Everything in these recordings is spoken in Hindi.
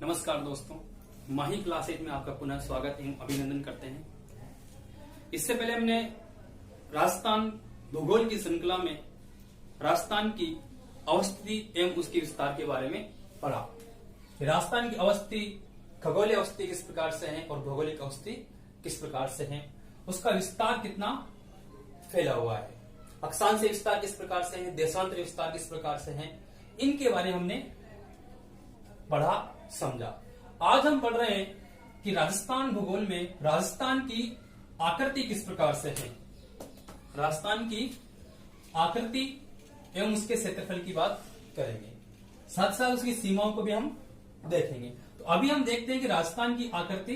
नमस्कार दोस्तों, माही क्लास 8 में आपका पुनः स्वागत एवं अभिनंदन करते हैं। इससे पहले हमने राजस्थान भूगोल की श्रृंखला में राजस्थान की अवस्थिति एवं उसके विस्तार के बारे में पढ़ा। राजस्थान की अवस्थिति खगोलीय अवस्थिति किस प्रकार से है और भौगोलिक अवस्थिति किस प्रकार से है, उसका विस्तार कितना फैला हुआ है, अक्षांश विस्तार किस प्रकार से है, देशांतर विस्तार किस प्रकार से है, इनके बारे में हमने पढ़ा समझा। आज हम पढ़ रहे हैं कि राजस्थान भूगोल में राजस्थान की आकृति किस प्रकार से है। राजस्थान की आकृति एवं उसके क्षेत्रफल की बात करेंगे, साथ साथ उसकी सीमाओं को भी हम देखेंगे। तो अभी हम देखते हैं कि राजस्थान की आकृति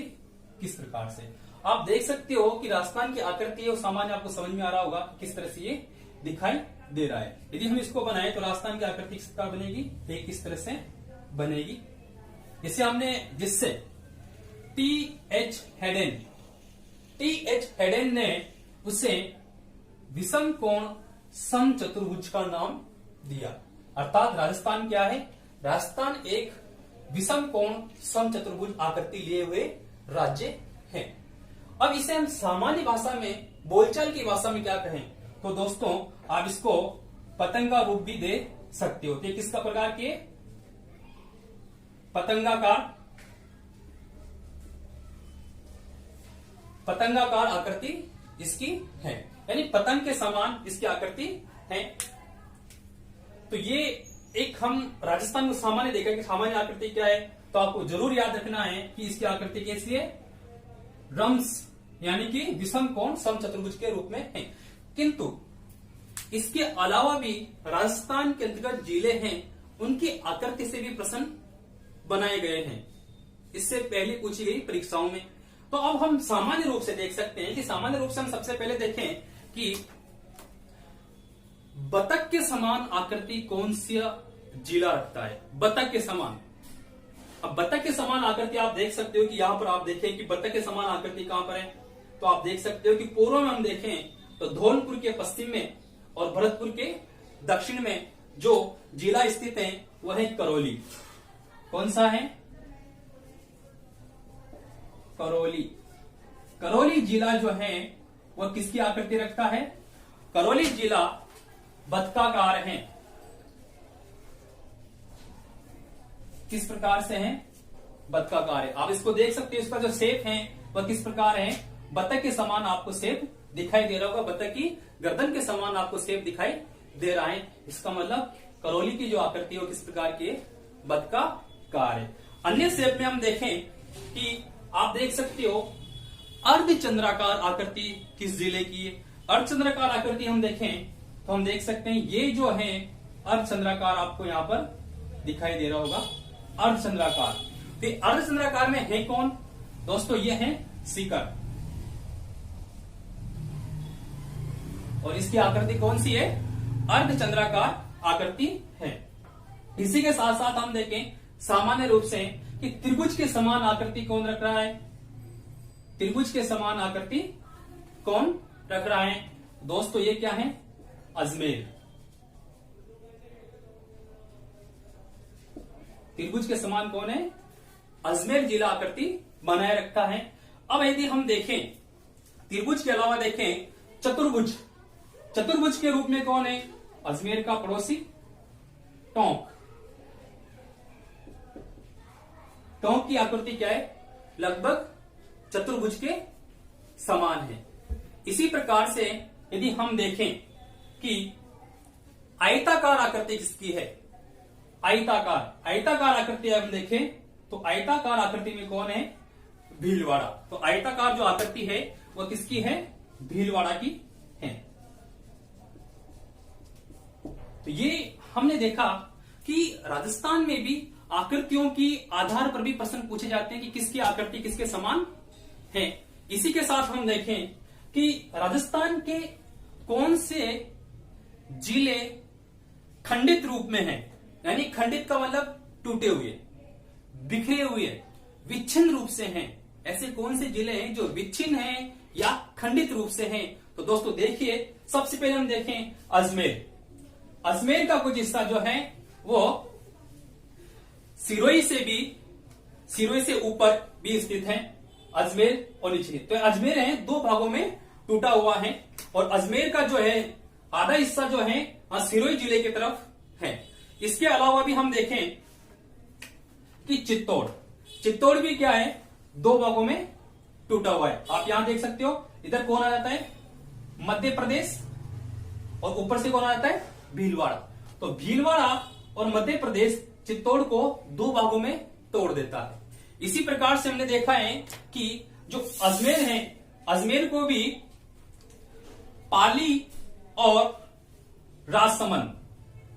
किस प्रकार से। आप देख सकते हो कि राजस्थान की आकृति और सामान्य आपको समझ में आ रहा होगा किस तरह से ये दिखाई दे रहा है। यदि हम इसको बनाए तो राजस्थान की आकृति किस प्रकार बनेगी, एक किस तरह से बनेगी। इसे हमने जिससे टी.एच. हेडेन ने उसे विषम कोण समचतुर्भुज का नाम दिया। अर्थात राजस्थान क्या है, राजस्थान एक विषम कोण समचतुर्भुज आकृति लिए हुए राज्य है। अब इसे हम सामान्य भाषा में, बोलचाल की भाषा में क्या कहें तो दोस्तों आप इसको पतंगा रूप भी दे सकते हो। तो किसका प्रकार के पतंगाकार आकृति इसकी है, यानी पतंग के समान इसकी आकृति है। तो ये एक हम राजस्थान को सामान्य देखा कि सामान्य आकृति क्या है, तो आपको जरूर याद रखना है कि इसकी आकृति कैसी है, रम्स यानी कि विषम कोण समचतुर्भुज के रूप में है। किंतु इसके अलावा भी राजस्थान के अंतर्गत जिले हैं, उनकी आकृति से भी प्रश्न बनाए गए हैं, इससे पहले पूछी गई परीक्षाओं में। तो अब हम सामान्य रूप से देख सकते हैं कि सामान्य रूप से हम सबसे पहले देखें कि बतख के समान आकृति कौन सा जिला रखता है। बतख के समान, अब बतख के समान आकृति आप देख सकते हो कि यहां पर आप देखें कि बतख के समान आकृति कहां पर है, तो आप देख सकते हो कि पूर्व में हम देखें तो धौलपुर के पश्चिम में और भरतपुर के दक्षिण में जो जिला स्थित है वह है करौली। कौन सा है, करौली। करौली जिला जो है वह किसकी आकृति रखता है, करौली जिला बतकाकार है। किस प्रकार से है, बतकाकार है। आप इसको देख सकते हो, इसका जो शेप है वह किस प्रकार है, बतख के समान आपको शेप दिखाई दे रहा होगा, बतख की गर्दन के समान आपको शेप दिखाई दे रहा है। इसका मतलब करौली की जो आकृति है वो किस प्रकार की है, बतकाकार है। अन्य शेप में हम देखें कि आप देख सकते हो अर्धचंद्राकार आकृति किस जिले की है। अर्धचंद्राकार आकृति हम देखें तो हम देख सकते हैं ये जो है अर्धचंद्राकार आपको यहां पर दिखाई दे रहा होगा, अर्धचंद्राकार। तो अर्धचंद्राकार में है कौन दोस्तों, ये है सीकर, और इसकी आकृति कौन सी है, अर्धचंद्राकार आकृति है। इसी के साथ साथ हम देखें सामान्य रूप से कि त्रिभुज के समान आकृति कौन रख रहा है, त्रिभुज के समान आकृति कौन रख रहा है दोस्तों, ये क्या है, अजमेर। त्रिभुज के समान कौन है, अजमेर जिला आकृति बनाए रखता है। अब यदि हम देखें त्रिभुज के अलावा देखें चतुर्भुज, चतुर्भुज के रूप में कौन है, अजमेर का पड़ोसी टोंक। टोंक की आकृति क्या है, लगभग चतुर्भुज के समान है। इसी प्रकार से यदि हम देखें कि आयताकार आकृति किसकी है, आयताकार आकृति हम देखें तो आयताकार आकृति में कौन है, भीलवाड़ा। तो आयताकार जो आकृति है वह किसकी है, भीलवाड़ा की है। तो ये हमने देखा कि राजस्थान में भी आकृतियों की आधार पर भी प्रश्न पूछे जाते हैं कि किसकी आकृति किसके समान है। इसी के साथ हम देखें कि राजस्थान के कौन से जिले खंडित रूप में हैं, यानी खंडित का मतलब टूटे हुए, बिखरे हुए, विच्छिन्न रूप से हैं। ऐसे कौन से जिले हैं जो विच्छिन्न हैं या खंडित रूप से हैं। तो दोस्तों देखिए, सबसे पहले हम देखें अजमेर। अजमेर का कुछ हिस्सा जो है वो सिरोही से भी सिरोही से ऊपर भी स्थित है, अजमेर और नीचे। तो अजमेर है दो भागों में टूटा हुआ है, और अजमेर का जो है आधा हिस्सा जो है सिरोही जिले की तरफ है। इसके अलावा भी हम देखें कि चित्तौड़ भी क्या है, दो भागों में टूटा हुआ है। आप यहां देख सकते हो, इधर कौन आ जाता है, मध्य प्रदेश, और ऊपर से कौन आ जाता है, भीलवाड़ा। तो भीलवाड़ा और मध्य प्रदेश चित्तौड़ को दो भागों में तोड़ देता है। इसी प्रकार से हमने देखा है कि जो अजमेर है, अजमेर को भी पाली और राजसमंद,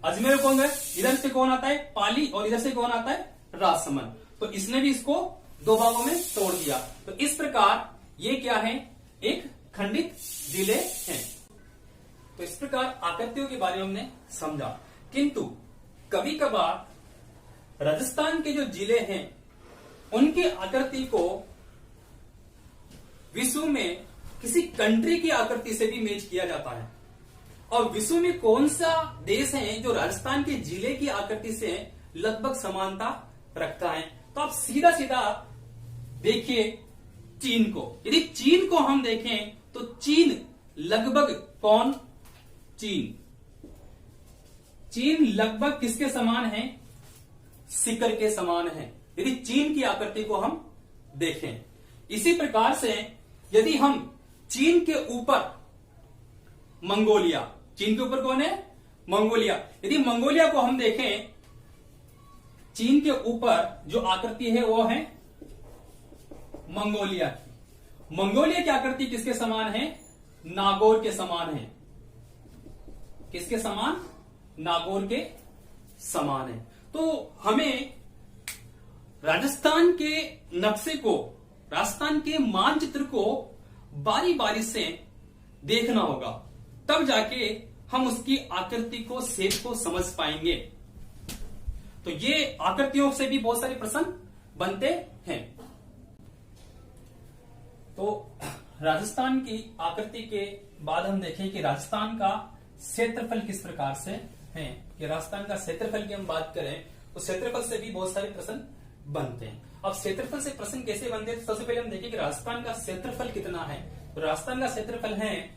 अजमेर कौन है, इधर से कौन आता है, पाली, और इधर से कौन आता है, राजसमंद। तो इसने भी इसको दो भागों में तोड़ दिया। तो इस प्रकार ये क्या है, एक खंडित जिले हैं। तो इस प्रकार आकृतियों के बारे में हमने समझा, किंतु कभी कभार राजस्थान के जो जिले हैं उनकी आकृति को विश्व में किसी कंट्री की आकृति से भी मैच किया जाता है। और विश्व में कौन सा देश है जो राजस्थान के जिले की आकृति से लगभग समानता रखता है? तो आप सीधा सीधा देखिए चीन को। यदि चीन को हम देखें तो चीन लगभग कौन, चीन लगभग किसके समान है, सिकर के समान है, यदि चीन की आकृति को हम देखें। इसी प्रकार से यदि हम चीन के ऊपर मंगोलिया, चीन के ऊपर कौन है, मंगोलिया, यदि मंगोलिया को हम देखें, चीन के ऊपर जो आकृति है वो है मंगोलिया की। मंगोलिया की आकृति किसके समान है, नागौर के समान है। किसके समान, नागौर के समान है। तो हमें राजस्थान के नक्शे को, राजस्थान के मानचित्र को बारी बारी से देखना होगा, तब जाके हम उसकी आकृति को, शेप को समझ पाएंगे। तो ये आकृतियों से भी बहुत सारे प्रश्न बनते हैं। तो राजस्थान की आकृति के बाद हम देखें कि राजस्थान का क्षेत्रफल किस प्रकार से है। कि राजस्थान का क्षेत्रफल की हम बात करें तो क्षेत्रफल से भी बहुत सारे प्रश्न बनते हैं। अब क्षेत्रफल से प्रश्न कैसे बनते हैं, तो सबसे पहले हम देखें कि राजस्थान का क्षेत्रफल कितना है। तो राजस्थान का क्षेत्रफल है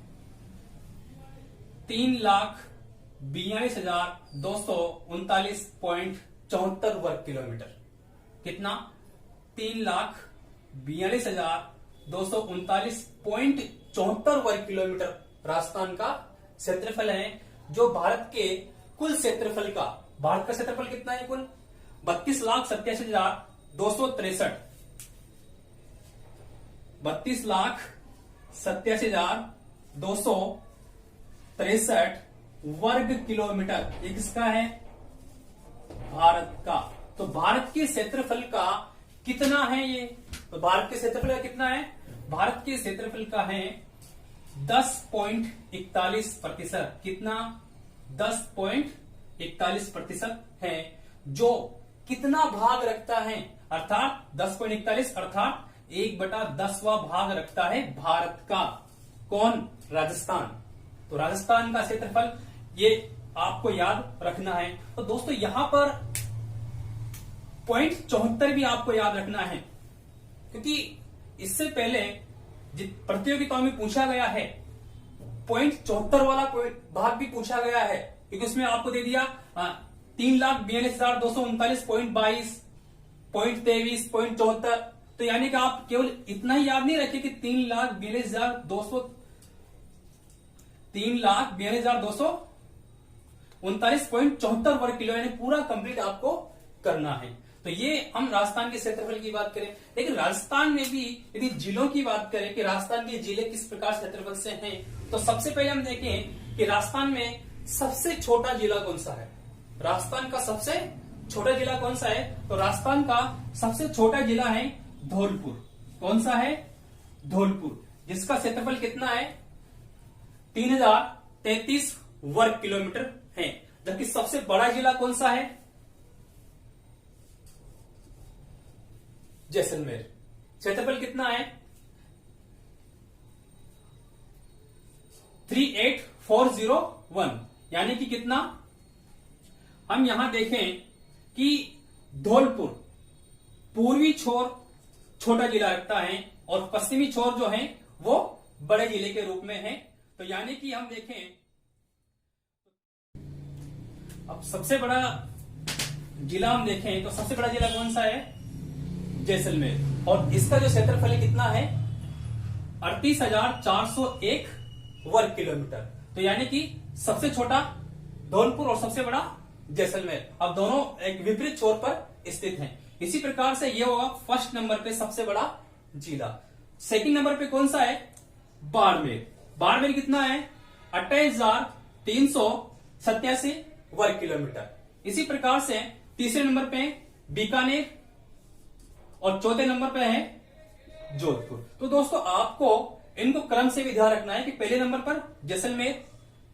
3,42,239.74 वर्ग किलोमीटर। कितना, 3,42,239.74 वर्ग किलोमीटर राजस्थान का क्षेत्रफल है, जो भारत के कुल क्षेत्रफल का, भारत का क्षेत्रफल कितना है कुल, 32,87,263, 32,87,263 वर्ग किलोमीटर। ये किसका है, भारत का। तो भारत के क्षेत्रफल का कितना है ये, तो भारत के क्षेत्रफल का कितना है, भारत के क्षेत्रफल का है 10.41%। कितना, 10.41% है, जो कितना भाग रखता है, अर्थात 10.41 अर्थात 1/10वां भाग रखता है भारत का। कौन, राजस्थान। तो राजस्थान का क्षेत्रफल ये आपको याद रखना है। तो दोस्तों यहां पर 0.74 भी आपको याद रखना है, क्योंकि इससे पहले प्रतियोगिताओं में पूछा गया है 0.74 वाला भाग भी पूछा गया है, क्योंकि उसमें आपको दे दिया 3,42,239.22, 0.23, 0.74। तो यानी कि आप केवल इतना ही याद नहीं रखे कि 3,42,239.74 वर्ग किलो, यानी पूरा कंप्लीट आपको करना है। तो ये हम राजस्थान के क्षेत्रफल की बात करें। लेकिन राजस्थान में भी यदि जिलों की बात करें कि राजस्थान के जिले किस प्रकार क्षेत्रफल से हैं, तो सबसे पहले हम देखें कि राजस्थान में सबसे छोटा जिला कौन सा है। राजस्थान का सबसे छोटा जिला कौन सा है, तो राजस्थान का सबसे छोटा जिला है धौलपुर। कौन सा है, धौलपुर, जिसका क्षेत्रफल कितना है, 3,033 वर्ग किलोमीटर है। जबकि सबसे बड़ा जिला कौन सा है, जैसलमेर। क्षेत्रफल कितना है, 38,401, यानी कि कितना, हम यहां देखें कि धौलपुर पूर्वी छोर छोटा जिला रखता है और पश्चिमी छोर जो है वो बड़े जिले के रूप में है। तो यानी कि हम देखें, अब सबसे बड़ा जिला हम देखें तो सबसे बड़ा जिला कौन सा है? जैसलमेर। और इसका जो क्षेत्रफल है कितना है? 38,401 वर्ग किलोमीटर। तो यानी कि सबसे छोटा धौलपुर और सबसे बड़ा जैसलमेर। अब दोनों एक विपरीत छोर पर स्थित हैं। इसी प्रकार से ये होगा फर्स्ट नंबर पे सबसे बड़ा जिला। सेकंड नंबर पे कौन सा है? बाड़मेर। बाड़मेर कितना है? 28,387 वर्ग किलोमीटर। इसी प्रकार से तीसरे नंबर पे बीकानेर और चौथे नंबर पे है जोधपुर। तो दोस्तों आपको इनको क्रम से भी ध्यान रखना है कि पहले नंबर पर जैसलमेर,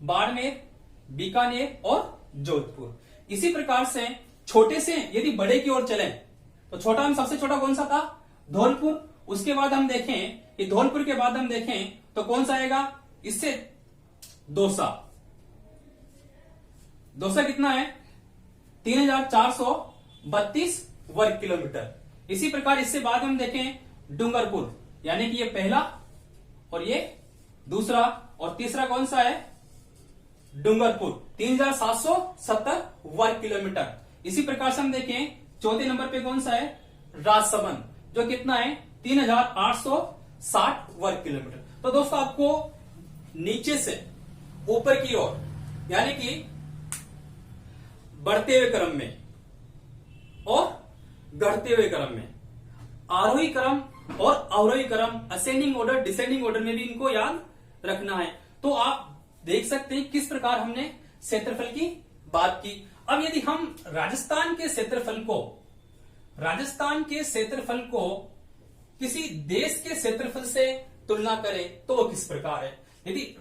बाड़मेर, बीकानेर और जोधपुर। इसी प्रकार से छोटे से यदि बड़े की ओर चलें तो छोटा हम सबसे छोटा कौन सा था? धौलपुर। उसके बाद हम देखें कि धौलपुर के बाद हम देखें तो कौन सा आएगा? इससे दौसा। दौसा कितना है? 3,432 वर्ग किलोमीटर। इसी प्रकार इससे बाद हम देखें डूंगरपुर, यानी कि ये पहला और ये दूसरा, और तीसरा कौन सा है? डूंगरपुर, 3,770 वर्ग किलोमीटर। इसी प्रकार से हम देखें चौथे नंबर पे कौन सा है? राजसमंद, जो कितना है? 3,860 वर्ग किलोमीटर। तो दोस्तों आपको नीचे से ऊपर की ओर, यानी कि बढ़ते हुए क्रम में और घटते हुए क्रम में, आरोही क्रम और अवरोही क्रम, असेंडिंग ऑर्डर, डिसेंडिंग ऑर्डर में भी इनको याद रखना है। तो आप देख सकते हैं किस प्रकार हमने क्षेत्रफल की बात की। अब यदि हम राजस्थान के क्षेत्रफल को किसी देश के क्षेत्रफल से तुलना करें तो वो किस प्रकार है? यदि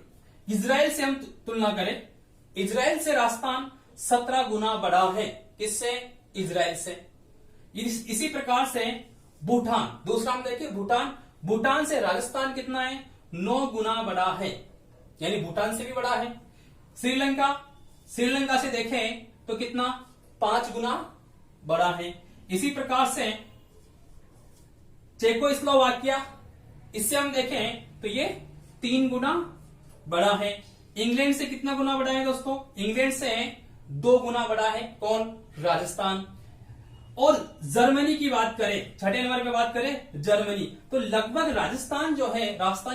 इजराइल से हम तुलना करें, इजराइल से राजस्थान 17 गुना बड़ा है। किससे? इजराइल से। इसी प्रकार से भूटान, दूसरा हम देखें भूटान से राजस्थान कितना है? 9 गुना बड़ा है, यानी भूटान से भी बड़ा है। श्रीलंका से देखें तो कितना? 5 गुना बड़ा है। इसी प्रकार से चेकोस्लोवाकिया, इससे हम देखें तो ये 3 गुना बड़ा है। इंग्लैंड से कितना गुना बड़ा है दोस्तों? इंग्लैंड से 2 गुना बड़ा है। कौन? राजस्थान। और जर्मनी की बात करें, छठे नंबर पे बात करें जर्मनी, तो लगभग राजस्थान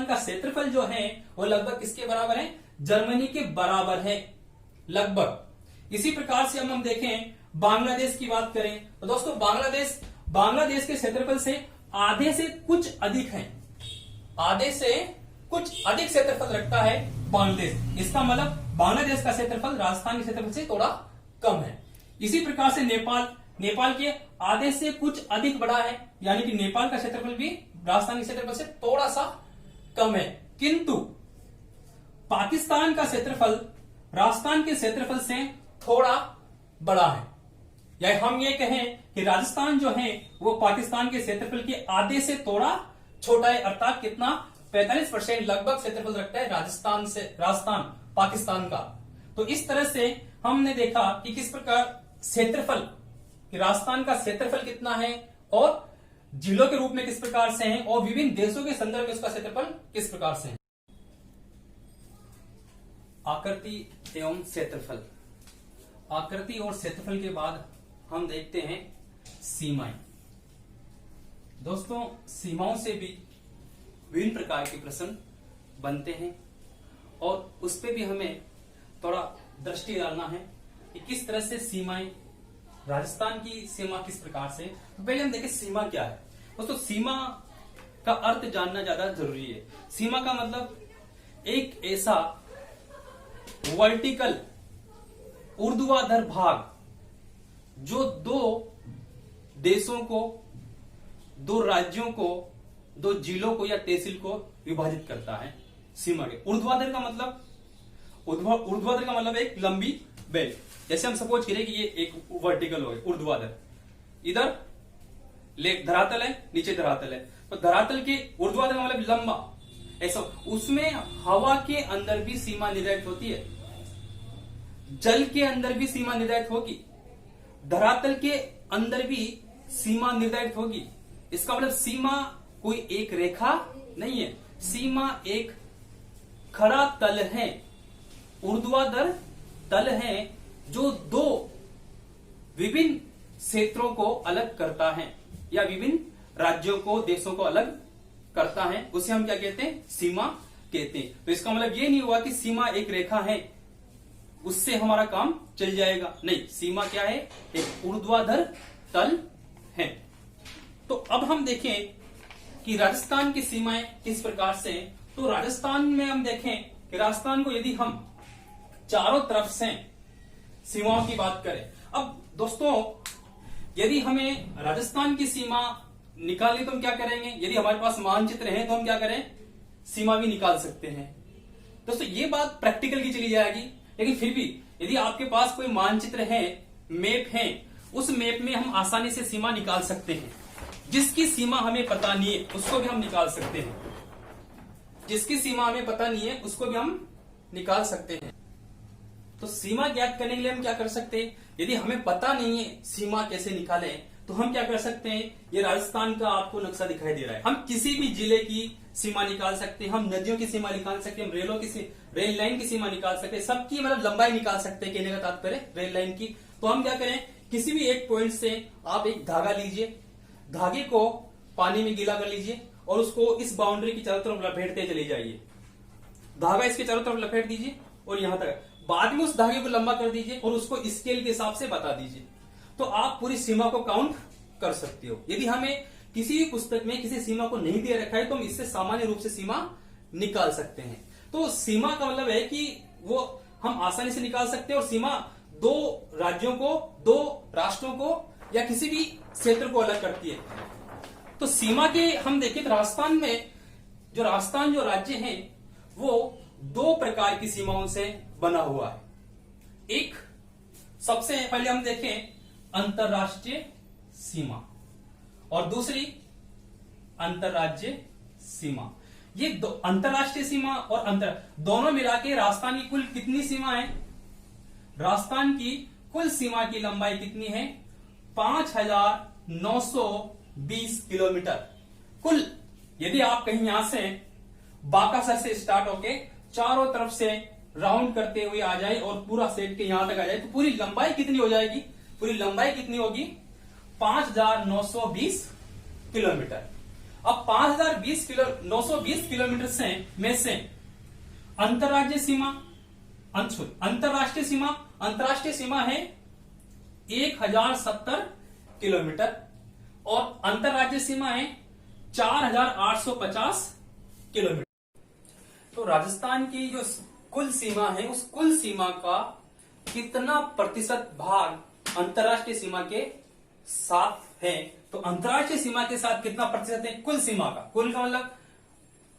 का क्षेत्रफल जो है वो लगभग किसके बराबर है? जर्मनी के बराबर है लगभग। इसी प्रकार से हम देखें बांग्लादेश की बात करें तो दोस्तों बांग्लादेश के क्षेत्रफल से आधे से कुछ अधिक है, आधे से कुछ अधिक क्षेत्रफल रखता है बांग्लादेश। इसका मतलब बांग्लादेश का क्षेत्रफल राजस्थान के क्षेत्रफल से थोड़ा कम है। इसी प्रकार से नेपाल के आधे से कुछ अधिक बड़ा है, यानी कि नेपाल का क्षेत्रफल भी राजस्थान के क्षेत्रफल से थोड़ा सा कम है। किंतु पाकिस्तान का क्षेत्रफल राजस्थान के क्षेत्रफल से थोड़ा बड़ा है। या हम ये कहें कि राजस्थान जो है वो पाकिस्तान के क्षेत्रफल के आधे से थोड़ा छोटा है, अर्थात कितना? 45% लगभग क्षेत्रफल रखता है राजस्थान पाकिस्तान का। तो इस तरह से हमने देखा कि किस प्रकार क्षेत्रफल, कि राजस्थान का क्षेत्रफल कितना है और जिलों के रूप में किस प्रकार से है और विभिन्न देशों के संदर्भ में उसका क्षेत्रफल किस प्रकार से है। आकृति एवं क्षेत्रफल। आकृति और क्षेत्रफल के बाद हम देखते हैं सीमाएं। दोस्तों सीमाओं से भी विभिन्न प्रकार के प्रश्न बनते हैं और उस पर भी हमें थोड़ा दृष्टि डालना है कि किस तरह से सीमाएं, राजस्थान की सीमा किस प्रकार से। तो पहले हम देखें सीमा क्या है। दोस्तों सीमा का अर्थ जानना ज्यादा जरूरी है। सीमा का मतलब एक ऐसा वर्टिकल ऊर्ध्वाधर भाग जो 2 देशों को, 2 राज्यों को, 2 जिलों को या तहसील को विभाजित करता है। सीमा के ऊर्ध्वाधर का मतलब एक लंबी बेल्ट। जैसे हम सपोज करें कि ये एक वर्टिकल हो गया ऊर्ध्वाधर, इधर धरातल है, नीचे धरातल है, तो धरातल के ऊर्ध्वाधर का मतलब लंबा, ऐसा। उसमें हवा के अंदर भी सीमा निर्धारित होती है, जल के अंदर भी सीमा निर्धारित होगी, धरातल के अंदर भी सीमा निर्धारित होगी। इसका मतलब सीमा कोई एक रेखा नहीं है, सीमा एक खड़ा तल है, ऊर्ध्वाधर तल है, जो दो विभिन्न क्षेत्रों को अलग करता है या विभिन्न राज्यों को, देशों को अलग करता है। उसे हम क्या कहते हैं? सीमा कहते हैं। तो इसका मतलब ये नहीं हुआ कि सीमा एक रेखा है, उससे हमारा काम चल जाएगा। नहीं, सीमा क्या है? एक ऊर्ध्वाधर तल है। तो अब हम देखें कि राजस्थान की सीमाएं किस प्रकार से हैं। तो राजस्थान में हम देखें कि राजस्थान को यदि हम चारों तरफ से सीमाओं की बात करें, अब दोस्तों यदि हमें राजस्थान की सीमा निकालनी तो हम क्या करेंगे? यदि हमारे पास मानचित्र है तो हम क्या करें? सीमा भी निकाल सकते हैं। दोस्तों ये बात प्रैक्टिकल की चली जाएगी, लेकिन फिर भी यदि आपके पास कोई मानचित्र है, मैप है, उस मैप में हम आसानी से सीमा निकाल सकते हैं। जिसकी सीमा हमें पता नहीं है उसको भी हम निकाल सकते हैं, जिसकी सीमा हमें पता नहीं है उसको भी हम निकाल सकते हैं। तो सीमा ज्ञात करने के लिए हम क्या कर सकते हैं? यदि हमें पता नहीं है सीमा कैसे निकालें, तो हम क्या कर सकते हैं? ये राजस्थान का आपको नक्शा दिखाई दे रहा है, हम किसी भी जिले की सीमा निकाल सकते हैं, हम नदियों की सीमा निकाल सकते हैं, हम रेल लाइन की सीमा निकाल सकते हैं, सबकी मतलब लंबाई निकाल सकते हैं, कहने का तात्पर्य रेल लाइन की। तो हम क्या करें? किसी भी एक पॉइंट से आप एक धागा लीजिए, धागे को पानी में गीला कर लीजिए और उसको इस बाउंड्री की चारों तरफ लपेटते चले जाइए। धागा इसके चारों तरफ लपेट दीजिए और यहां तक, बाद में उस धागे को लंबा कर दीजिए और उसको स्केल के हिसाब से बता दीजिए। तो आप पूरी सीमा को काउंट कर सकते हो। यदि हमें किसी भी पुस्तक में किसी सीमा को नहीं दे रखा है तो हम इससे सामान्य रूप से सीमा निकाल सकते हैं। तो सीमा का मतलब है कि वो हम आसानी से निकाल सकते हैं और सीमा दो राज्यों को, दो राष्ट्रों को या किसी भी क्षेत्र को अलग करती है। तो सीमा के हम देखें तो राजस्थान जो राज्य है वो दो प्रकार की सीमाओं से बना हुआ है। एक, सबसे पहले हम देखें अंतरराष्ट्रीय सीमा और दूसरी अंतरराज्य सीमा। ये अंतरराष्ट्रीय सीमा और दोनों मिला के राजस्थान की कुल कितनी सीमा है? राजस्थान की कुल सीमा की लंबाई कितनी है? 5,920 किलोमीटर। कुल यदि आप कहीं यहां से बाकासर से स्टार्ट होके चारों तरफ से राउंड करते हुए आ जाए और पूरा सेट के यहां तक आ जाए तो पूरी लंबाई कितनी हो जाएगी? पूरी लंबाई कितनी होगी? 5,920 किलोमीटर। अब 5,920 किलोमीटर में से अंतरराष्ट्रीय सीमा है 1,070 किलोमीटर और अंतरराज्य सीमा है 4,850 किलोमीटर। तो राजस्थान की जो कुल सीमा है उस कुल सीमा का कितना प्रतिशत भाग अंतरराष्ट्रीय सीमा के साथ है? तो अंतरराष्ट्रीय सीमा के साथ कितना प्रतिशत है कुल सीमा का? कुल का मतलब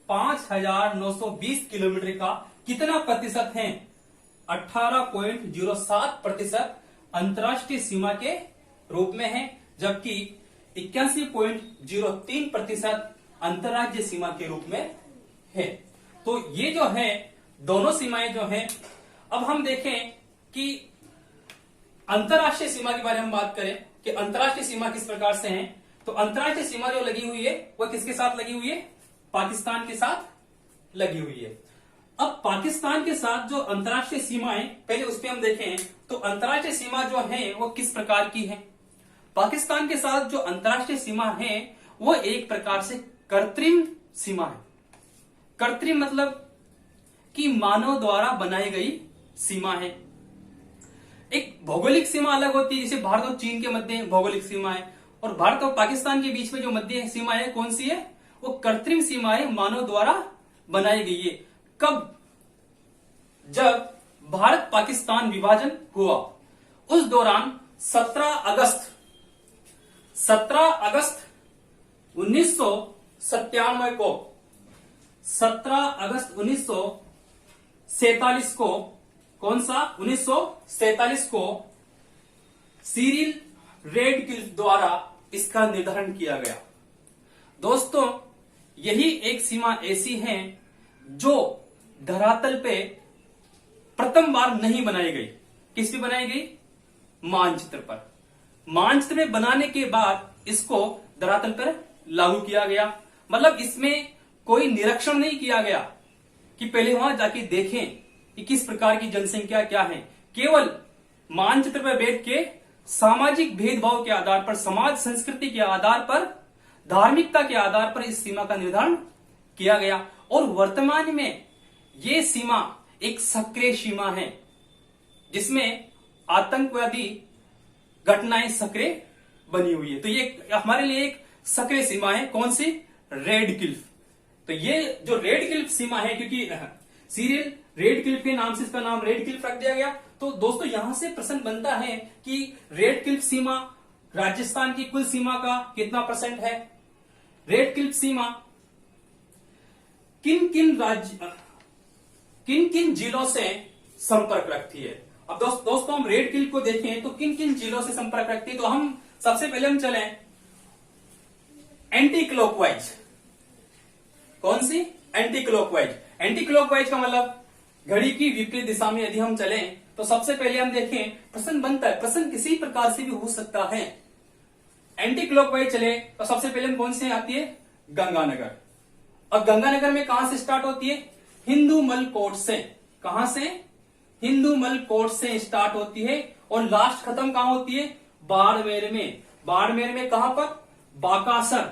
5,920 किलोमीटर का कितना प्रतिशत है? 18.07% अंतरराष्ट्रीय सीमा के रूप में है, जबकि 81.03% अंतरराज्य सीमा के रूप में है। तो ये जो है दोनों सीमाएं जो हैं, अब हम देखें कि अंतरराष्ट्रीय सीमा के बारे में बात करें कि अंतरराष्ट्रीय सीमा किस प्रकार से है। तो अंतरराष्ट्रीय सीमा जो लगी हुई है वो किसके साथ लगी हुई है? पाकिस्तान के साथ लगी हुई है। अब पाकिस्तान के साथ जो अंतरराष्ट्रीय सीमा है, पहले उस पर हम देखें तो अंतरराष्ट्रीय सीमा जो है वो किस प्रकार की है। पाकिस्तान के साथ जो अंतरराष्ट्रीय सीमा है वो एक प्रकार से कृत्रिम सीमा है। कृत्रिम मतलब कि मानव द्वारा बनाई गई सीमा है। एक भौगोलिक सीमा अलग होती है, जैसे भारत और चीन के मध्य भौगोलिक सीमा है, और भारत और पाकिस्तान के बीच में जो मध्य सीमा है कौन सी है? वो कृत्रिम सीमा है, मानव द्वारा बनाई गई है। कब? जब भारत पाकिस्तान विभाजन हुआ उस दौरान 17 अगस्त 1997 को 17 अगस्त 1947 को कौन सा? 1947 को सीरिल रेडक्लिफ द्वारा इसका निर्धारण किया गया। दोस्तों यही एक सीमा ऐसी है जो धरातल पे प्रथम बार नहीं बनाई गई। किस पे बनाई गई? मानचित्र पर। मानचित्र में बनाने के बाद इसको धरातल पर लागू किया गया। मतलब इसमें कोई निरीक्षण नहीं किया गया कि पहले वहां जाके देखें कि किस प्रकार की जनसंख्या क्या है। केवल मानचित्र पर बैठ के सामाजिक भेदभाव के आधार पर, समाज संस्कृति के आधार पर, धार्मिकता के आधार पर इस सीमा का निर्धारण किया गया। और वर्तमान में ये सीमा एक सक्रिय सीमा है जिसमें आतंकवादी घटनाएं सक्रिय बनी हुई है। तो ये हमारे लिए एक सक्रिय सीमा है। कौन सी? Red Cliff. तो ये जो रेड क्लिफ सीमा है, क्योंकि सीरियल रेड क्लिफ के नाम से इसका नाम रेड क्लिफ रख दिया गया। तो दोस्तों यहां से प्रश्न बनता है कि रेड क्लिफ सीमा राजस्थान की कुल सीमा का कितना % है? रेड क्लिफ सीमा किन किन जिलों से संपर्क रखती है? अब दोस्तों हम रेड क्लिफ को देखें तो किन किन जिलों से संपर्क रखती है, तो हम सबसे पहले हम चलें एंटी क्लॉकवाइज। कौन सी? Anti clockwise. एंटी क्लॉकवाइज का मतलब घड़ी की विपरीत दिशा में यदि हम चलें तो सबसे पहले हम देखें, प्रश्न बनता है, प्रश्न किसी प्रकार से भी हो सकता है। एंटी क्लॉकवाइज चले तो सबसे पहले हम कौन से आती है? गंगानगर। और गंगानगर में कहां से स्टार्ट होती है? हिंदूमल कोट से। कहां से? हिंदूमल कोट से स्टार्ट होती है और लास्ट खत्म कहां होती है? बाड़मेर में। बाड़मेर में कहां पर? बाकासर।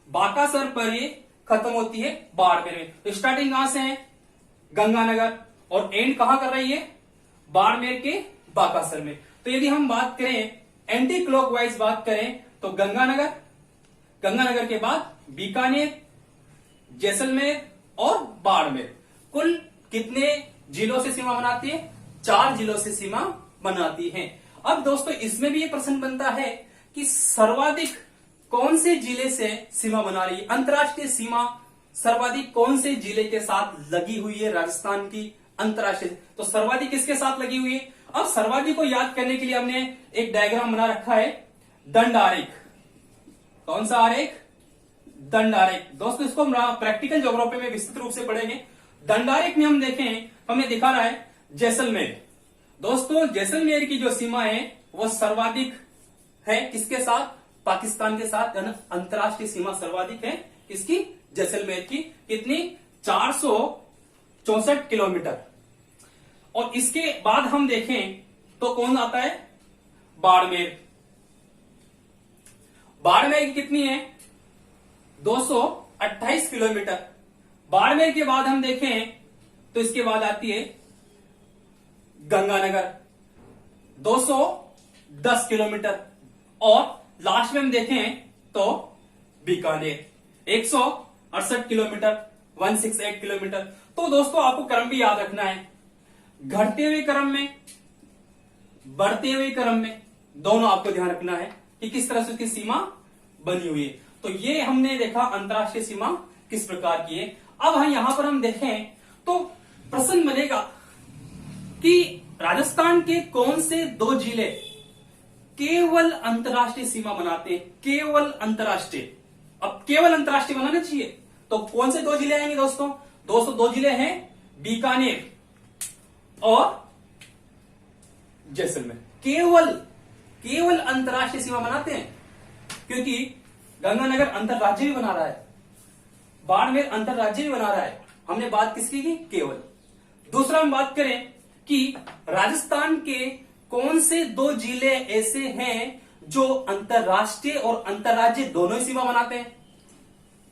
बाकासर पर ये खत्म होती है बाड़मेर में। तो स्टार्टिंग कहां से है? गंगानगर और एंड कहां कर रही है? बाड़मेर के बाकासर में। तो यदि हम बात करें एंटी क्लॉकवाइज बात करें तो गंगानगर, गंगानगर के बाद बीकानेर, जैसलमेर और बाड़मेर। कुल कितने जिलों से सीमा बनाती है? 4 जिलों से सीमा बनाती है। अब दोस्तों इसमें भी ये प्रश्न बनता है कि सर्वाधिक कौन से जिले से सीमा बना रही है? अंतर्राष्ट्रीय सीमा सर्वाधिक कौन से जिले के साथ लगी हुई है? राजस्थान की अंतर्राष्ट्रीय तो सर्वाधिक किसके साथ लगी हुई है? अब सर्वाधिक को याद करने के लिए हमने एक डायग्राम बना रखा है, दंड आरेख। कौन सा आरेख? दंड आरेख। दोस्तों इसको हम प्रैक्टिकल ज्योग्राफी में विस्तृत रूप से पढ़ेंगे। दंड आरेख में हम देखें, हमें दिखा रहा है जैसलमेर। दोस्तों जैसलमेर की जो सीमा है वो सर्वाधिक है किसके साथ? पाकिस्तान के साथ। अंतर्राष्ट्रीय सीमा सर्वाधिक है किसकी? जैसलमेर की। कितनी? 464 किलोमीटर। और इसके बाद हम देखें तो कौन आता है? बाड़मेर। बाड़मेर की कितनी है? 228 किलोमीटर। बाड़मेर के बाद हम देखें तो इसके बाद आती है गंगानगर, 210 किलोमीटर। और लास्ट में हम देखें तो बीकानेर, 168 किलोमीटर, 168 किलोमीटर। तो दोस्तों आपको क्रम भी याद रखना है, घटते हुए क्रम में, बढ़ते हुए क्रम में, दोनों आपको ध्यान रखना है कि किस तरह से उसकी सीमा बनी हुई है। तो ये हमने देखा अंतर्राष्ट्रीय सीमा किस प्रकार की है। अब यहां पर हम देखें तो प्रश्न बनेगा कि राजस्थान के कौन से 2 जिले केवल अंतर्राष्ट्रीय सीमा बनाते हैं? केवल अंतर्राष्ट्रीय। अब केवल अंतर्राष्ट्रीय बनाना चाहिए तो कौन से 2 जिले आएंगे दोस्तों? 2 जिले हैं बीकानेर और जैसलमेर। केवल अंतर्राष्ट्रीय सीमा बनाते हैं क्योंकि गंगानगर अंतरराज्य भी बना रहा है, बाड़मेर अंतरराज्य भी बना रहा है। हमने बात किसकी की? केवल। दूसरा हम बात करें कि राजस्थान के कौन से 2 जिले ऐसे हैं जो अंतरराष्ट्रीय और अंतरराज्य दोनों ही सीमा बनाते हैं?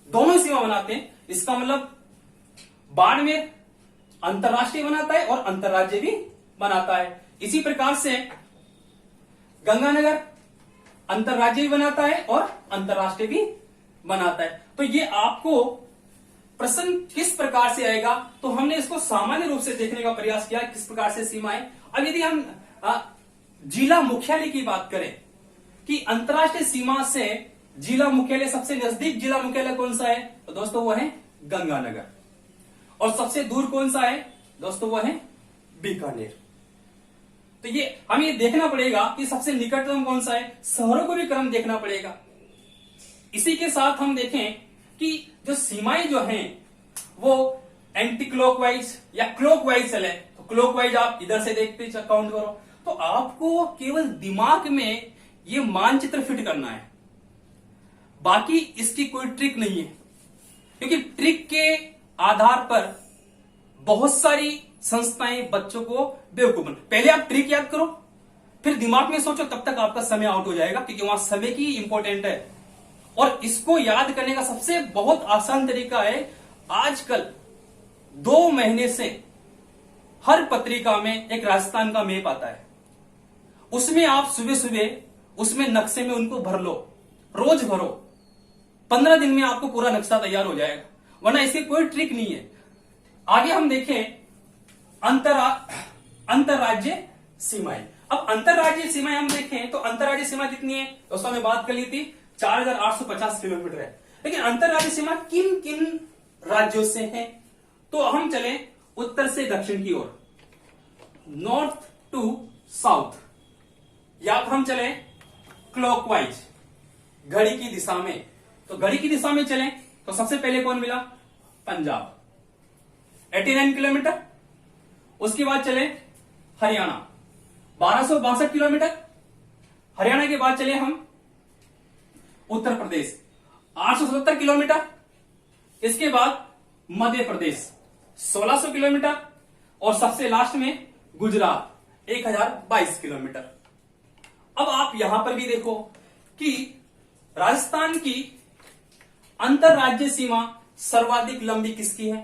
दोनों ही सीमा बनाते हैं। इसका मतलब बाड़मेर अंतरराष्ट्रीय बनाता है और अंतरराज्य भी बनाता है। इसी प्रकार से गंगानगर अंतरराज्य भी बनाता है और अंतरराष्ट्रीय भी बनाता है। तो ये आपको प्रश्न किस प्रकार से आएगा तो हमने इसको सामान्य रूप से देखने का प्रयास किया किस प्रकार से सीमाएं। अब यदि हम जिला मुख्यालय की बात करें कि अंतरराष्ट्रीय सीमा से जिला मुख्यालय, सबसे नजदीक जिला मुख्यालय कौन सा है तो दोस्तों वो है गंगानगर। और सबसे दूर कौन सा है दोस्तों? वो है बीकानेर। तो ये हमें ये देखना पड़ेगा कि सबसे निकटतम कौन सा है, शहरों को भी क्रम देखना पड़ेगा। इसी के साथ हम देखें कि जो सीमाएं जो हैं वो एंटी क्लॉकवाइज या क्लॉकवाइज चले तो क्लॉकवाइज आप इधर से देखते काउंट करो। तो आपको केवल दिमाग में ये मानचित्र फिट करना है। बाकी इसकी कोई ट्रिक नहीं है, क्योंकि ट्रिक के आधार पर बहुत सारी संस्थाएं बच्चों को बेवकूफ बना। पहले आप ट्रिक याद करो, फिर दिमाग में सोचो, तब तक आपका समय आउट हो जाएगा, क्योंकि वहां समय की इंपॉर्टेंट है। और इसको याद करने का सबसे बहुत आसान तरीका है, आजकल 2 महीने से हर पत्रिका में एक राजस्थान का मैप आता है, उसमें आप सुबह सुबह उसमें नक्शे में उनको भर लो, रोज भरो, 15 दिन में आपको पूरा नक्शा तैयार हो जाएगा, वरना इसकी कोई ट्रिक नहीं है। आगे हम देखें अंतरराज्य सीमाएं। अब अंतरराज्यीय सीमाएं हम देखें तो अंतरराज्यीय सीमा कितनी है, दोस्तों हमने बात कर ली थी 4850 किलोमीटर है। लेकिन अंतरराज्यीय सीमा किन किन राज्यों से है, तो हम चले उत्तर से दक्षिण की ओर, नॉर्थ टू साउथ, या हम चले क्लॉकवाइज, घड़ी की दिशा में। तो घड़ी की दिशा में चलें तो सबसे पहले कौन मिला, पंजाब 89 किलोमीटर। उसके बाद चले हरियाणा 1262 किलोमीटर। हरियाणा के बाद चले हम उत्तर प्रदेश 870 किलोमीटर। इसके बाद मध्य प्रदेश 1600 किलोमीटर और सबसे लास्ट में गुजरात 1022 किलोमीटर। अब आप यहां पर भी देखो कि राजस्थान की अंतरराज्यीय सीमा सर्वाधिक लंबी किसकी है,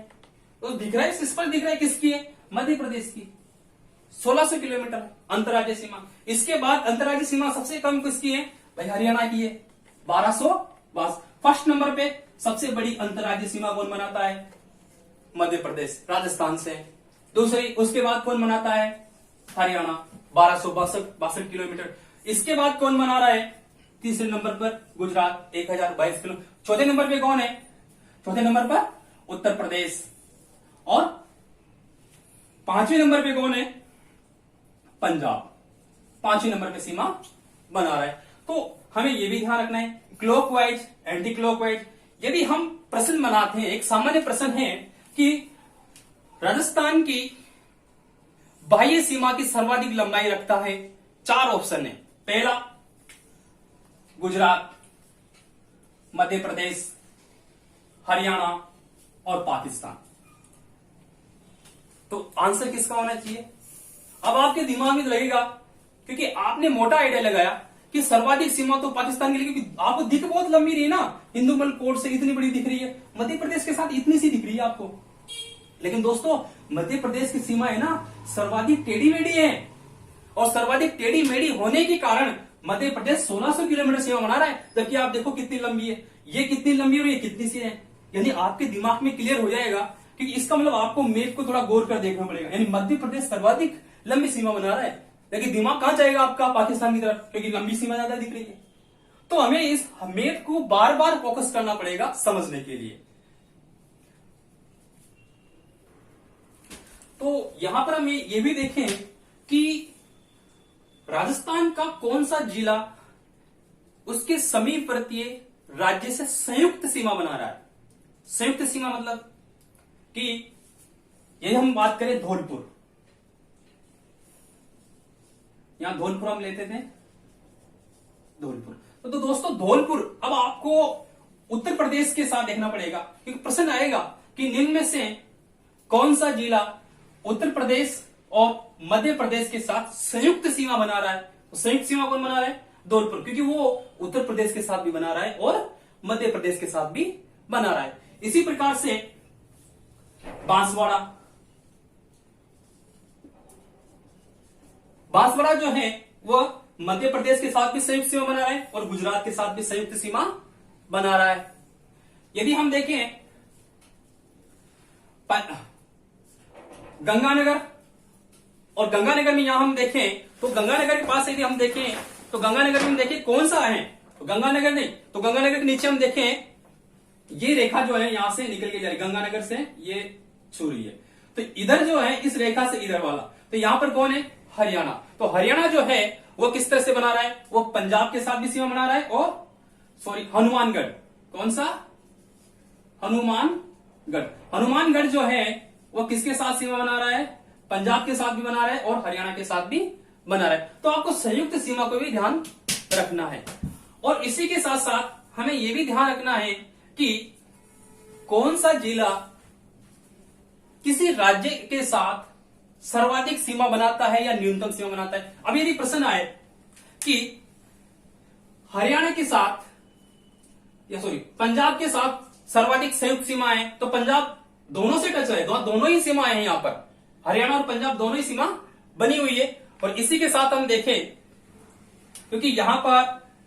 तो दिख रहा है, इस पर दिख रहा है किसकी है, मध्य प्रदेश की 1600 किलोमीटर अंतरराज्यीय सीमा। इसके बाद अंतरराज्यीय सीमा सबसे कम किसकी है, भाई हरियाणा की है 1252। फर्स्ट नंबर पे सबसे बड़ी अंतरराज्यीय सीमा कौन बनाता है, मध्य प्रदेश राजस्थान से। दूसरी उसके बाद कौन बनाता है, हरियाणा 1262 किलोमीटर। इसके बाद कौन बना रहा है, तीसरे नंबर पर गुजरात 1022 किलोमीटर। चौथे नंबर पे कौन है, चौथे नंबर पर उत्तर प्रदेश। और 5वें नंबर पे कौन है, पंजाब 5वें नंबर पे सीमा बना रहा है। तो हमें यह भी ध्यान रखना है, क्लॉकवाइज एंटी क्लॉकवाइज। यदि हम प्रश्न बनाते हैं, एक सामान्य प्रश्न है कि राजस्थान की बाह्य सीमा की सर्वाधिक लंबाई रखता है, 4 ऑप्शन है। पहला गुजरात, मध्य प्रदेश, हरियाणा और पाकिस्तान। तो आंसर किसका होना चाहिए। अब आपके दिमाग में लगेगा, क्योंकि आपने मोटा आइडिया लगाया कि सर्वाधिक सीमा तो पाकिस्तान की, क्योंकि आपको दिख बहुत लंबी रही है ना, हिंदुमल कोड से इतनी बड़ी दिख रही है, मध्य प्रदेश के साथ इतनी सी दिख रही है आपको। लेकिन दोस्तों मध्य प्रदेश की सीमा है ना सर्वाधिक टेढ़ी मेढ़ी है, और सर्वाधिक टेढ़ी मेढ़ी होने के कारण मध्य प्रदेश 1600 किलोमीटर सीमा बना रहा है, जबकि आप देखो कितनी लंबी है, ये कितनी लंबी और ये कितनी सी है। यानी आपके दिमाग में क्लियर हो जाएगा, क्योंकि इसका मतलब आपको मैप को थोड़ा गौर कर देखना पड़ेगा। यानी मध्य प्रदेश सर्वाधिक लंबी सीमा बना रहा है, लेकिन दिमाग कहां जाएगा आपका, पाकिस्तान की तरफ, क्योंकि लंबी सीमा ज्यादा दिख रही है। तो हमें इस मैप को बार बार फोकस करना पड़ेगा समझने के लिए। तो यहां पर हम ये भी देखें कि राजस्थान का कौन सा जिला उसके समीपवर्तीय राज्य से संयुक्त सीमा बना रहा है। संयुक्त सीमा मतलब कि यदि हम बात करें धौलपुर, यहां धौलपुर हम लेते थे, धौलपुर। तो दोस्तों धौलपुर अब आपको उत्तर प्रदेश के साथ देखना पड़ेगा, क्योंकि प्रश्न आएगा कि निम्न में से कौन सा जिला उत्तर प्रदेश और मध्य प्रदेश के साथ संयुक्त सीमा बना रहा है। तो संयुक्त सीमा कौन बना रहा है, धौलपुर, क्योंकि वो उत्तर प्रदेश के साथ भी बना रहा है और मध्य प्रदेश के साथ भी बना रहा है। इसी प्रकार से बांसवाड़ा जो है वो मध्य प्रदेश के साथ भी संयुक्त सीमा बना रहा है और गुजरात के साथ भी संयुक्त सीमा बना रहा है। यदि हम देखें गंगानगर, और गंगानगर में यहां हम देखें तो गंगानगर के पास यदि हम देखें तो गंगानगर में हम देखें कौन सा है, तो गंगानगर नहीं, तो गंगानगर के नीचे हम देखें ये रेखा जो है यहां से निकल के जा रही है, गंगानगर से ये छू रही है। तो इधर जो है इस रेखा से इधर वाला, तो यहां पर कौन है, हरियाणा। तो हरियाणा जो है वो किस तरह से बना रहा है, वो पंजाब के साथ भी सीमा बना रहा है, और हनुमानगढ़, कौन सा, हनुमानगढ़। हनुमानगढ़ जो है वो किसके साथ सीमा बना रहा है, पंजाब के साथ भी बना रहा है और हरियाणा के साथ भी बना रहा है। तो आपको संयुक्त सीमा को भी ध्यान रखना है। और इसी के साथ साथ हमें यह भी ध्यान रखना है कि कौन सा जिला किसी राज्य के साथ सर्वाधिक सीमा बनाता है या न्यूनतम सीमा बनाता है। अब यदि प्रश्न आए कि हरियाणा के साथ या पंजाब के साथ सर्वाधिक संयुक्त सीमा है, तो पंजाब दोनों से टच है, दोनों ही सीमाएं हैं। यहां पर हरियाणा और पंजाब दोनों ही सीमा बनी हुई है। और इसी के साथ हम देखें, क्योंकि यहां पर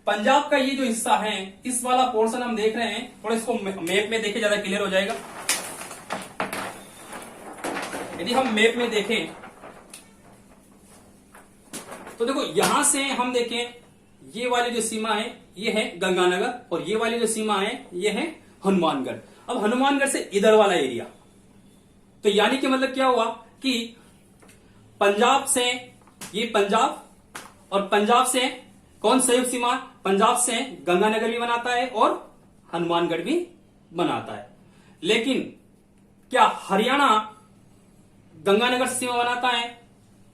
पंजाब का ये जो हिस्सा है, इस वाला पोर्शन हम देख रहे हैं, थोड़ा इसको मैप में देखें, ज्यादा क्लियर हो जाएगा। यदि हम मैप में देखें तो देखो, यहां से हम देखें, ये वाली जो सीमा है ये है गंगानगर, और ये वाली जो सीमा है ये है हनुमानगढ़। अब हनुमानगढ़ से इधर वाला एरिया, तो यानी कि मतलब क्या हुआ कि पंजाब से ये पंजाब, और पंजाब से कौन संयुक्त सीमा, पंजाब से गंगानगर भी बनाता है और हनुमानगढ़ भी बनाता है। लेकिन क्या हरियाणा गंगानगर से सीमा बनाता है?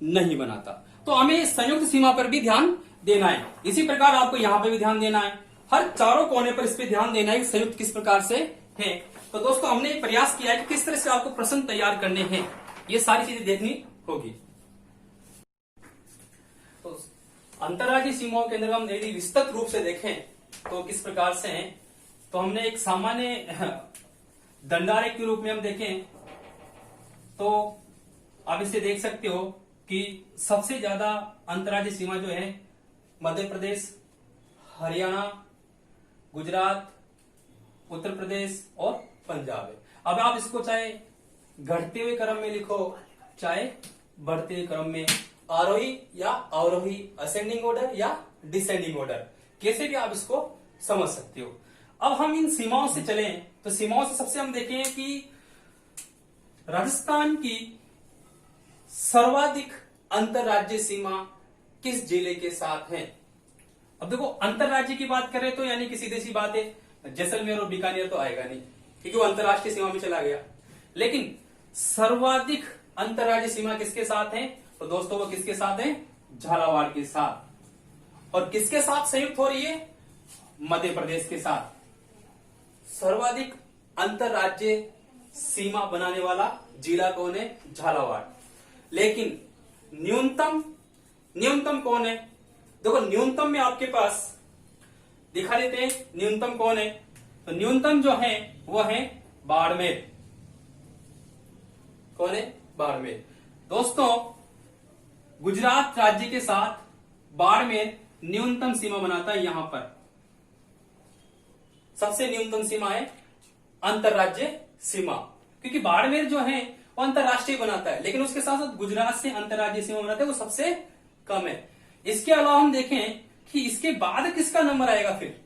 नहीं बनाता। तो हमें संयुक्त सीमा पर भी ध्यान देना है। इसी प्रकार आपको यहां पर भी ध्यान देना है, हर चारों कोने पर इस पर ध्यान देना है संयुक्त किस प्रकार से है। तो दोस्तों, हमने प्रयास किया है कि किस तरह से आपको प्रश्न तैयार करने हैं, ये सारी चीजें देखनी होगी। तो अंतर्राज्यीय सीमाओं के अंदर हम यदि विस्तृत रूप से देखें तो किस प्रकार से हैं, तो हमने एक सामान्य दंडारेख के रूप में हम देखें तो आप इसे देख सकते हो कि सबसे ज्यादा अंतर्राज्यीय सीमा जो है मध्य प्रदेश, हरियाणा, गुजरात, उत्तर प्रदेश और पंजाब है। अब आप इसको चाहे घटते हुए क्रम में लिखो, चाहे बढ़ते हुए क्रम में, आरोही या अवरोही, असेंडिंग ऑर्डर या डिसेंडिंग ऑर्डर, कैसे भी आप इसको समझ सकते हो। अब हम इन सीमाओं से चलें तो सीमाओं से सबसे हम देखें कि राजस्थान की सर्वाधिक अंतरराज्यीय सीमा किस जिले के साथ है। अब देखो, अंतरराज्य की बात करें तो यानी कि सीधी सी बात है, जैसलमेर और बीकानेर तो आएगा नहीं क्योंकि वो अंतरराष्ट्रीय सीमा में चला गया। लेकिन सर्वाधिक अंतरराज्यीय सीमा किसके साथ है? तो दोस्तों वो किसके साथ है? झालावाड़ के साथ। और किसके साथ संयुक्त हो रही है? मध्य प्रदेश के साथ। सर्वाधिक अंतरराज्यीय सीमा बनाने वाला जिला कौन है? झालावाड़। लेकिन न्यूनतम कौन है? देखो, न्यूनतम में आपके पास दिखा देते हैं न्यूनतम कौन है। तो न्यूनतम जो है वो है बाड़मेर। कौन है? बाड़मेर। दोस्तों, गुजरात राज्य के साथ बाड़मेर न्यूनतम सीमा बनाता है। यहां पर सबसे न्यूनतम सीमा है अंतरराज्यीय सीमा, क्योंकि बाड़मेर जो है वो अंतरराष्ट्रीय बनाता है, लेकिन उसके साथ साथ गुजरात से अंतरराज्यीय सीमा बनाता है, वो सबसे कम है। इसके अलावा हम देखें कि इसके बाद किसका नंबर आएगा फिर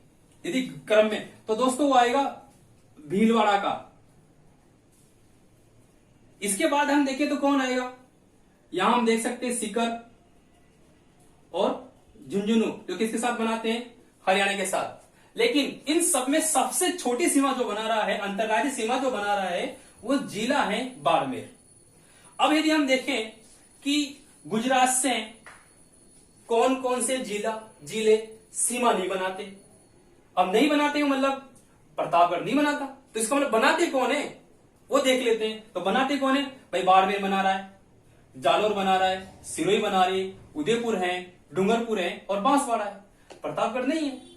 यदि क्रम में, तो दोस्तों वो आएगा भीलवाड़ा का। इसके बाद हम देखें तो कौन आएगा? यहां हम देख सकते हैं सीकर और झुंझुनू, जो किसके साथ बनाते हैं? हरियाणा के साथ। लेकिन इन सब में सबसे छोटी सीमा जो बना रहा है, अंतरराज्यीय सीमा जो बना रहा है, वो जिला है बाड़मेर। अब यदि हम देखें कि गुजरात से कौन कौन से जिले सीमा नहीं बनाते। अब नहीं बनाते मतलब प्रतापगढ़ नहीं बनाता, तो इसका मतलब बनाते कौन है वो देख लेते हैं। तो बनाते कौन है भाई? बाड़मेर बना रहा है, जालोर बना रहा है, सिरोही बना रही है, उदयपुर है, डूंगरपुर है और बांसवाड़ा है। प्रतापगढ़ नहीं है,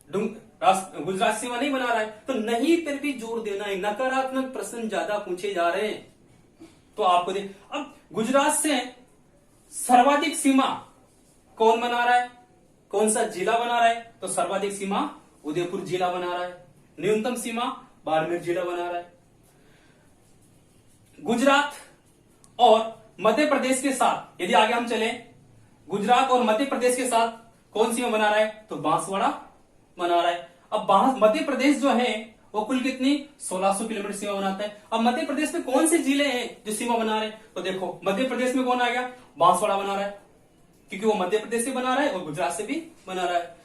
गुजरात सीमा नहीं बना रहा है। तो नहीं पर भी जोर देना है, नकारात्मक प्रश्न ज्यादा पूछे जा रहे हैं तो आपको देख। अब गुजरात से सर्वाधिक सीमा कौन बना रहा है? कौन सा जिला बना रहा है? तो सर्वाधिक सीमा उदयपुर जिला बना रहा है, न्यूनतम सीमा बाड़मेर जिला बना रहा है। गुजरात और मध्य प्रदेश के साथ यदि आगे हम चले, गुजरात और मध्य प्रदेश के साथ कौन सीमा बना रहा है? तो बांसवाड़ा बना रहा है। अब मध्य प्रदेश जो है वो कुल कितनी 1600 किलोमीटर सीमा बनाता है। अब मध्य प्रदेश में कौन से जिले हैं जो सीमा बना रहे हैं? तो देखो, मध्य प्रदेश में कौन आ गया? बांसवाड़ा बना रहा है, क्योंकि वो मध्य प्रदेश से बना रहा है और गुजरात से भी बना रहा है।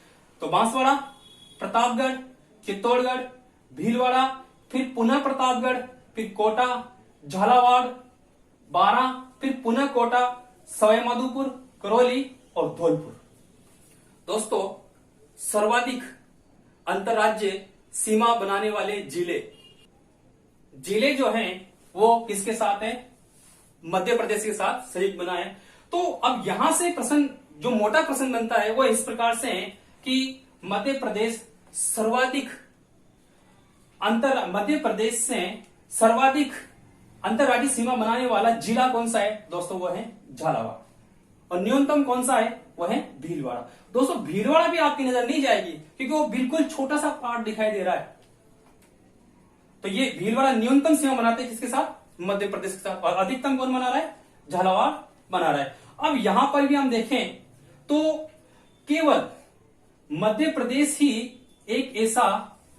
तो बांसवाड़ा, प्रतापगढ़, चित्तौड़गढ़, भीलवाड़ा, फिर पुनः प्रतापगढ़, फिर कोटा, झालावाड़, बारां, फिर पुनः कोटा, सवाई माधोपुर, करौली और धौलपुर। दोस्तों, सर्वाधिक अंतरराज्य सीमा बनाने वाले जिले जो हैं वो किसके साथ हैं? मध्य प्रदेश के साथ संयुक्त बना है। तो अब यहां से प्रश्न, जो मोटा प्रश्न बनता है वो इस प्रकार से है कि मध्य प्रदेश से सर्वाधिक अंतरराज्यीय सीमा बनाने वाला जिला कौन सा है दोस्तों? वो है झालावाड़। और न्यूनतम कौन सा है? वो है भीलवाड़ा। दोस्तों भीलवाड़ा भी आपकी नजर नहीं जाएगी क्योंकि वो बिल्कुल छोटा सा पार्ट दिखाई दे रहा है। तो ये भीलवाड़ा न्यूनतम सीमा बनाते हैं किसके साथ? मध्य प्रदेश के साथ। और अधिकतम कौन बना रहा है? झालावाड़ बना रहा है। अब यहां पर भी हम देखें तो केवल मध्य प्रदेश ही एक ऐसा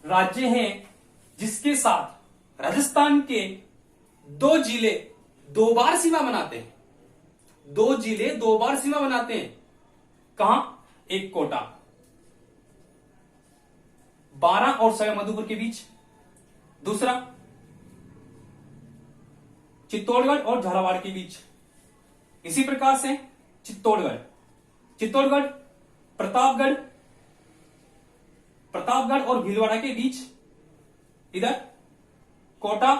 राज्य है जिसके साथ राजस्थान के 2 जिले 2 बार सीमा बनाते हैं। 2 जिले 2 बार सीमा बनाते हैं। कहां? एक कोटा 12 और सवाईमाधोपुर के बीच, दूसरा चित्तौड़गढ़ और झालावाड़ के बीच। इसी प्रकार से चित्तौड़गढ़ प्रतापगढ़ और भीलवाड़ा के बीच, इधर कोटा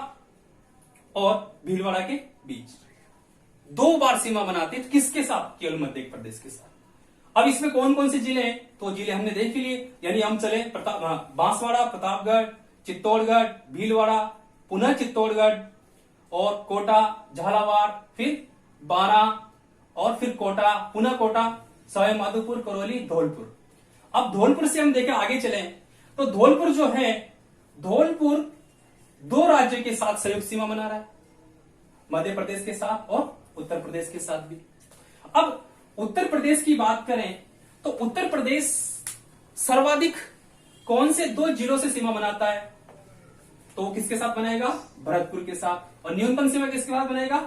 और भीलवाड़ा के बीच 2 बार सीमा बनाते हैं। किसके साथ? केवल मध्य प्रदेश के साथ। अब इसमें कौन कौन से जिले हैं? तो जिले हमने देख लिए, यानी हम चले बांसवाड़ा, प्रतापगढ़, चित्तौड़गढ़, भीलवाड़ा, पुनः चित्तौड़गढ़ और कोटा, झालावाड़, फिर 12 और फिर कोटा, पुनः कोटा, सवाईमाधोपुर, करौली, धौलपुर। अब धौलपुर से हम देखें, आगे चले तो धौलपुर जो है, धौलपुर 2 राज्यों के साथ संयुक्त सीमा बना रहा है, मध्य प्रदेश के साथ और उत्तर प्रदेश के साथ भी। अब उत्तर प्रदेश की बात करें तो उत्तर प्रदेश सर्वाधिक कौन से 2 जिलों से सीमा बनाता है? तो किसके साथ बनाएगा? भरतपुर के साथ। और न्यूनतम सीमा किसके साथ बनाएगा?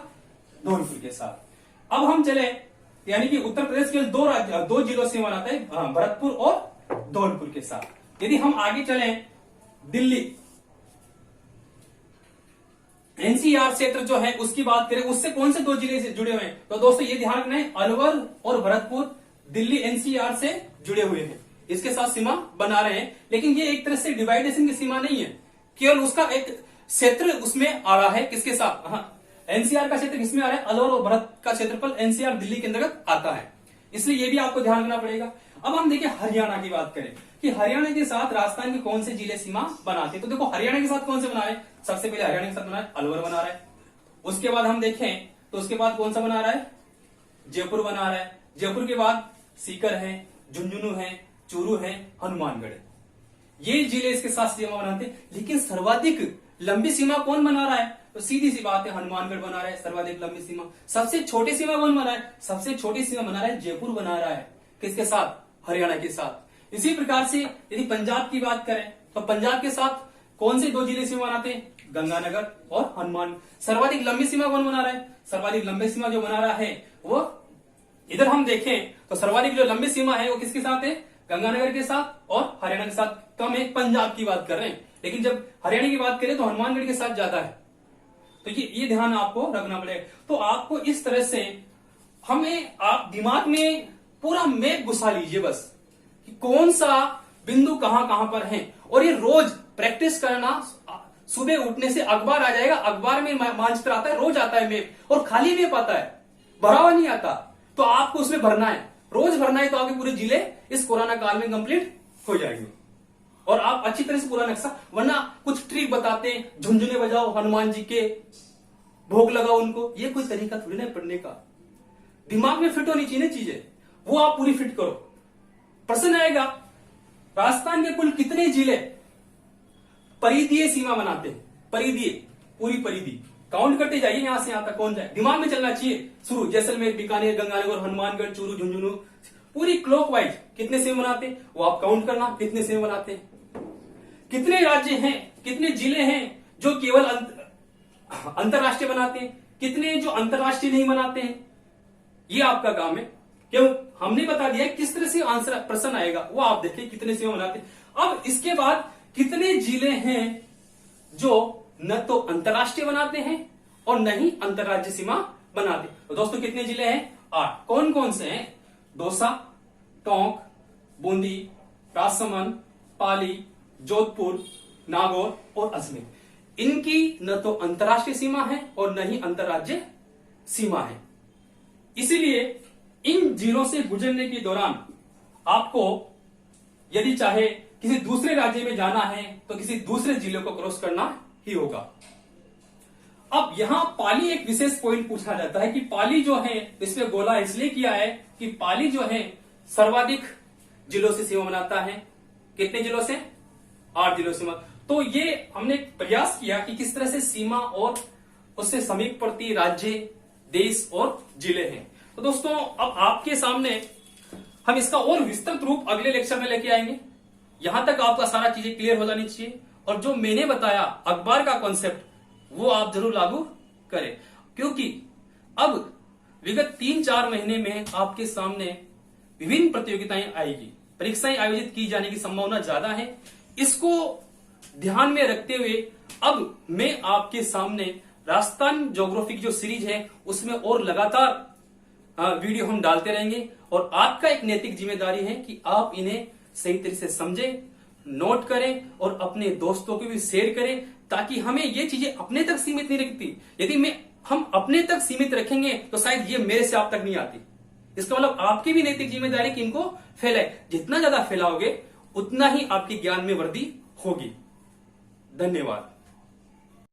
धौलपुर के साथ। अब हम चले, यानी कि उत्तर प्रदेश के 2 जिलों से बनाता है, भरतपुर और धौलपुर के साथ। यदि हम आगे चले, दिल्ली एनसीआर क्षेत्र जो है उसकी बात करें, उससे कौन से 2 जिले से जुड़े हुए हैं? तो दोस्तों ये ध्यान रखना है, अलवर और भरतपुर दिल्ली एनसीआर से जुड़े हुए हैं, इसके साथ सीमा बना रहे हैं। लेकिन ये एक तरह से डिवाइडेशन की सीमा नहीं है, केवल उसका एक क्षेत्र उसमें आ रहा है। किसके साथ? हाँ, एनसीआर का क्षेत्र किसमें आ रहा है? अलवर और भरत का क्षेत्रफल एनसीआर दिल्ली के अंतर्गत आता है, इसलिए ये भी आपको ध्यान रखना पड़ेगा। अब हम देखें हरियाणा की बात करें कि हरियाणा के साथ राजस्थान के कौन से जिले सीमा बनाते हैं। तो देखो हरियाणा के साथ कौन से बना रहे हैं? सबसे पहले हरियाणा के साथ बना है अलवर बना रहा है। उसके बाद हम देखें तो उसके बाद कौन सा बना रहा है? जयपुर बना रहा है। जयपुर के बाद सीकर है, झुंझुनू है, चूरू है, हनुमानगढ़, ये जिले इसके साथ सीमा बनाते हैं। लेकिन सर्वाधिक लंबी सीमा कौन बना रहा है? तो सीधी सी बात है, हनुमानगढ़ बना रहा है सर्वाधिक लंबी सीमा। सबसे छोटी सीमा कौन बना है? सबसे छोटी सीमा बना रहा है जयपुर बना रहा है। किसके साथ? हरियाणा के साथ। इसी प्रकार से यदि पंजाब की बात करें तो पंजाब के साथ कौन से 2 जिले सीमा बनाते हैं? गंगानगर और हनुमान। सर्वाधिक लंबी सीमा कौन बना रहा है? सर्वाधिक लंबी सीमा जो बना रहा है वो, इधर हम देखें तो सर्वाधिक जो लंबी सीमा है वो किसके साथ है? गंगानगर के साथ और हरियाणा के साथ कम है। पंजाब की बात कर रहे हैं, लेकिन जब हरियाणा की बात करें तो हनुमानगढ़ के साथ ज्यादा है। तो ये ध्यान आपको रखना पड़ेगा। तो आपको इस तरह से आप दिमाग में पूरा मैप घुसा लीजिए बस कि कौन सा बिंदु कहां कहां पर है, और ये रोज प्रैक्टिस करना। सुबह उठने से अखबार आ जाएगा, अखबार में मानचित्र आता है, रोज आता है मैप, और खाली मैप आता है, भरा हुआ नहीं आता। तो आपको उसमें भरना है, रोज भरना है, तो आपके पूरे जिले इस कोरोना काल में कंप्लीट हो जाएंगे और आप अच्छी तरह से पूरा नक्शा। वरना कुछ ट्रिक बताते हैं, झुंझुने बजाओ हनुमान जी के, भोग लगाओ उनको, ये कोई तरीका थोड़ी ना पढ़ने का। दिमाग में फिट होनी चाहिए चीजें, वो आप पूरी फिट करो। प्रश्न आएगा, राजस्थान के कुल कितने जिले परिधीय सीमा बनाते हैं? परिधीय, पूरी परिधि काउंट करते जाइए, यहां से यहां तक कौन जाए, दिमाग में चलना चाहिए। शुरू जैसलमेर, बीकानेर, गंगानगर, हनुमानगढ़, चूरू, झुंझुनू, पूरी क्लॉकवाइज कितने सीमा बनाते हैं वो आप काउंट करना, कितने सीमा बनाते हैं। कितने राज्य हैं, कितने जिले हैं जो केवल अंतरराष्ट्रीय बनाते हैं, कितने जो अंतरराष्ट्रीय नहीं बनाते हैं, ये आपका काम है। क्यों? हमने बता दिया किस तरह से आंसर प्रश्न आएगा, वो आप देखिए कितने सीमा बनाते हैं। अब इसके बाद कितने जिले हैं जो न तो अंतरराष्ट्रीय बनाते हैं और न ही अंतरराज्य सीमा बनाते। तो दोस्तों कितने जिले हैं? 8। कौन कौन से हैं? दौसा, टोंक, बूंदी, राजसमंद, पाली, जोधपुर, नागौर और अजमेर। इनकी न तो अंतरराष्ट्रीय सीमा है और न ही अंतरराज्य सीमा है। इसीलिए इन जिलों से गुजरने के दौरान आपको यदि चाहे किसी दूसरे राज्य में जाना है तो किसी दूसरे जिले को क्रॉस करना ही होगा। अब यहां पाली एक विशेष पॉइंट पूछा जाता है कि पाली जो है, इसमें गोला इसलिए किया है कि पाली जो है सर्वाधिक जिलों से सीमा बनाता है। कितने जिलों से? 8 जिलों से। तो ये हमने प्रयास किया कि किस तरह से सीमा और उससे समीपवर्ती राज्य, देश और जिले हैं। तो दोस्तों, अब आपके सामने हम इसका और विस्तृत रूप अगले लेक्चर में लेके आएंगे। यहां तक आपका सारा चीजें क्लियर हो जानी चाहिए और जो मैंने बताया अखबार का कॉन्सेप्ट वो आप जरूर लागू करें, क्योंकि अब विगत 3-4 महीने में आपके सामने विभिन्न प्रतियोगिताएं आएगी, परीक्षाएं आयोजित की जाने की संभावना ज्यादा है। इसको ध्यान में रखते हुए अब मैं आपके सामने राजस्थान ज्योग्राफी की जो सीरीज है उसमें और लगातार वीडियो हम डालते रहेंगे और आपका एक नैतिक जिम्मेदारी है कि आप इन्हें सही तरीके से समझें, नोट करें और अपने दोस्तों को भी शेयर करें, ताकि हमें ये चीजें अपने तक सीमित नहीं रखती। यदि हम अपने तक सीमित रखेंगे तो शायद ये मेरे से आप तक नहीं आती। इसका मतलब आपकी भी नैतिक जिम्मेदारी कि इनको फैलाए। जितना ज्यादा फैलाओगे उतना ही आपके ज्ञान में वृद्धि होगी। धन्यवाद।